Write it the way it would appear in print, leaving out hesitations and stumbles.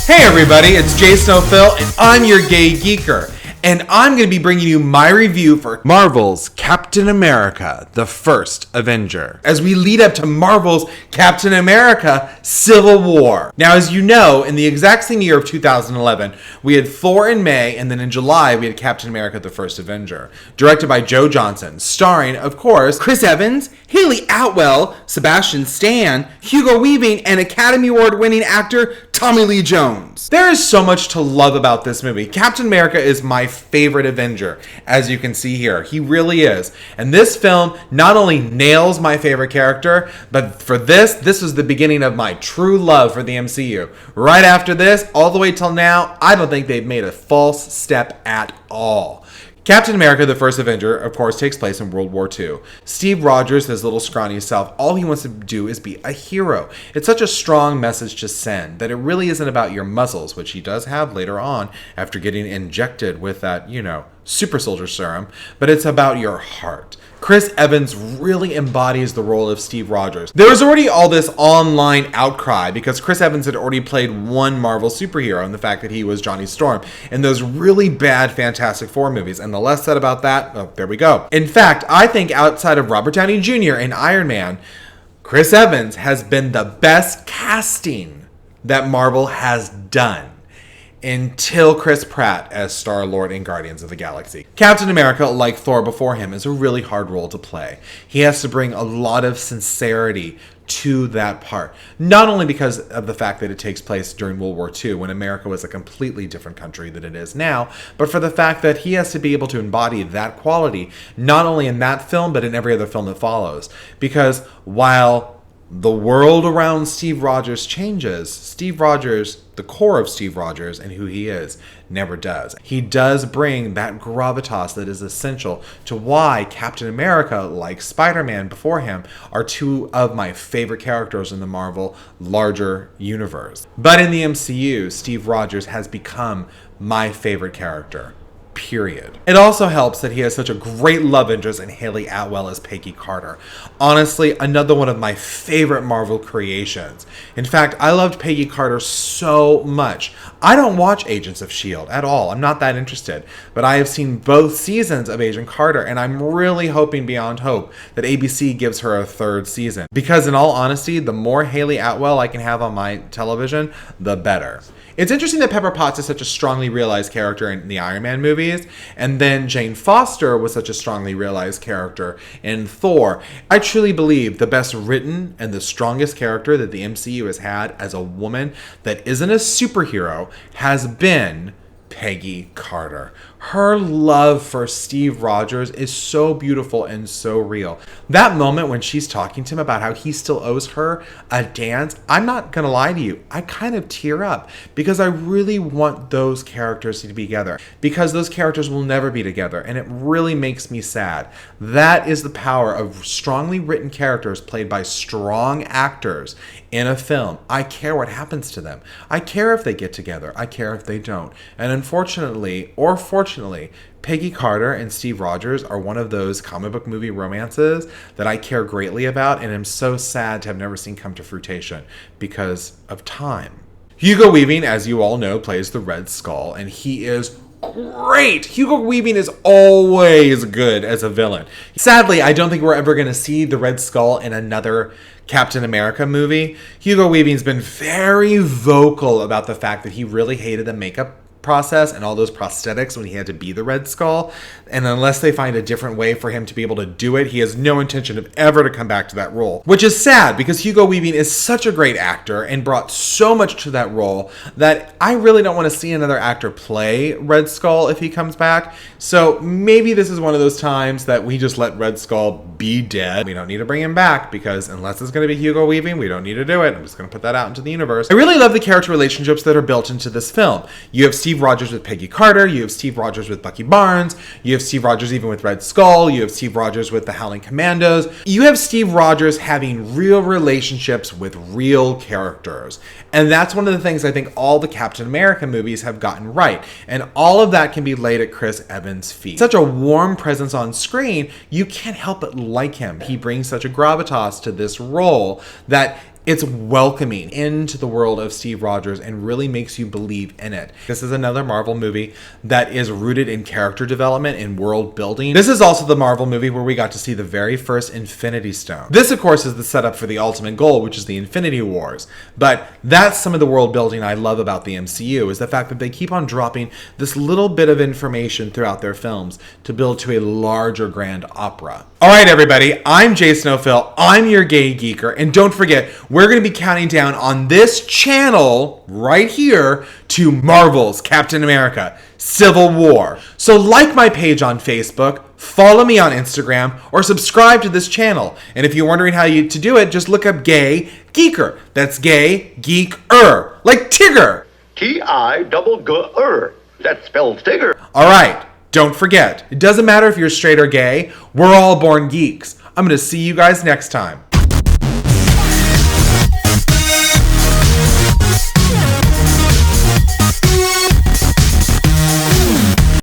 Hey everybody, it's Jason O'Phil, and I'm your gay geeker. And I'm going to be bringing you my review for Marvel's Captain America, the First Avenger, as we lead up to Marvel's Captain America Civil War. Now, as you know, in the exact same year of 2011, we had Thor in May, and then in July, we had Captain America, the First Avenger, directed by Joe Johnston, starring, of course, Chris Evans, Haley Atwell, Sebastian Stan, Hugo Weaving, and Academy Award-winning actor Tommy Lee Jones. There is so much to love about this movie. Captain America is my favorite Avenger, as you can see here. He really is. And this film not only nails my favorite character, but for this is the beginning of my true love for the MCU. Right after this, all the way till now, I don't think they've made a false step at all. Captain America, the First Avenger, of course, takes place in World War II. Steve Rogers, his little scrawny self, all he wants to do is be a hero. It's such a strong message to send that it really isn't about your muscles, which he does have later on after getting injected with that, super soldier serum, but it's about your heart. Chris Evans really embodies the role of Steve Rogers. There was already all this online outcry because Chris Evans had already played one Marvel superhero, and the fact that he was Johnny Storm in those really bad Fantastic Four movies. And the less said about that, oh, there we go. In fact, I think outside of Robert Downey Jr. and Iron Man, Chris Evans has been the best casting that Marvel has done until Chris Pratt as Star-Lord in Guardians of the Galaxy. Captain America, like Thor before him, is a really hard role to play. He has to bring a lot of sincerity to that part. Not only because of the fact that it takes place during World War II, when America was a completely different country than it is now, but for the fact that he has to be able to embody that quality, not only in that film, but in every other film that follows. Because while the world around Steve Rogers changes, Steve Rogers, the core of Steve Rogers and who he is, never does. He does bring that gravitas that is essential to why Captain America, like Spider-Man before him, are two of my favorite characters in the Marvel larger universe. But in the MCU, Steve Rogers has become my favorite character. Period. It also helps that he has such a great love interest in Haley Atwell as Peggy Carter. Honestly, another one of my favorite Marvel creations. In fact, I loved Peggy Carter so much. I don't watch Agents of S.H.I.E.L.D. at all. I'm not that interested. But I have seen both seasons of Agent Carter, and I'm really hoping beyond hope that ABC gives her a third season. Because in all honesty, the more Haley Atwell I can have on my television, the better. It's interesting that Pepper Potts is such a strongly realized character in the Iron Man movies, and then Jane Foster was such a strongly realized character in Thor. I truly believe the best written and the strongest character that the MCU has had as a woman that isn't a superhero has been Peggy Carter. Her love for Steve Rogers is so beautiful and so real. That moment when she's talking to him about how he still owes her a dance, I'm not going to lie to you, I kind of tear up because I really want those characters to be together, because those characters will never be together, and it really makes me sad. That is the power of strongly written characters played by strong actors in a film. I care what happens to them. I care if they get together. I care if they don't. And unfortunately, or fortunately, Peggy Carter and Steve Rogers are one of those comic book movie romances that I care greatly about, and am so sad to have never seen come to fruition because of time. Hugo Weaving, as you all know, plays the Red Skull, and he is great. Hugo Weaving is always good as a villain. Sadly, I don't think we're ever going to see the Red Skull in another Captain America movie. Hugo Weaving's been very vocal about the fact that he really hated the makeup process and all those prosthetics when he had to be the Red Skull, and unless they find a different way for him to be able to do it, he has no intention of ever to come back to that role, which is sad because Hugo Weaving is such a great actor and brought so much to that role that I really don't want to see another actor play Red Skull if he comes back. So maybe this is one of those times that we just let Red Skull be dead. We don't need to bring him back because unless it's going to be Hugo Weaving, we don't need to do it. I'm just going to put that out into the universe. I really love the character relationships that are built into this film. You have Steve Rogers with Peggy Carter, you have Steve Rogers with Bucky Barnes, you have Steve Rogers even with Red Skull, you have Steve Rogers with the Howling Commandos. You have Steve Rogers having real relationships with real characters. And that's one of the things I think all the Captain America movies have gotten right. And all of that can be laid at Chris Evans' feet. Such a warm presence on screen, you can't help but like him. He brings such a gravitas to this role that It's welcoming into the world of Steve Rogers and really makes you believe in it. This is another Marvel movie that is rooted in character development and world building. This is also the Marvel movie where we got to see the very first Infinity Stone. This, of course, is the setup for the ultimate goal, which is the Infinity Wars. But that's some of the world building I love about the MCU, is the fact that they keep on dropping this little bit of information throughout their films to build to a larger grand opera. All right, everybody, I'm Jason O'Phil. I'm your gay geeker. And don't forget, we're going to be counting down on this channel right here to Marvel's Captain America Civil War. So like my page on Facebook, follow me on Instagram, or subscribe to this channel. And if you're wondering how to do it, just look up Gay Geeker. That's Gay Geeker, like Tigger. T-I-double-G-er. That spells Tigger. All right, don't forget, it doesn't matter if you're straight or gay, we're all born geeks. I'm going to see you guys next time.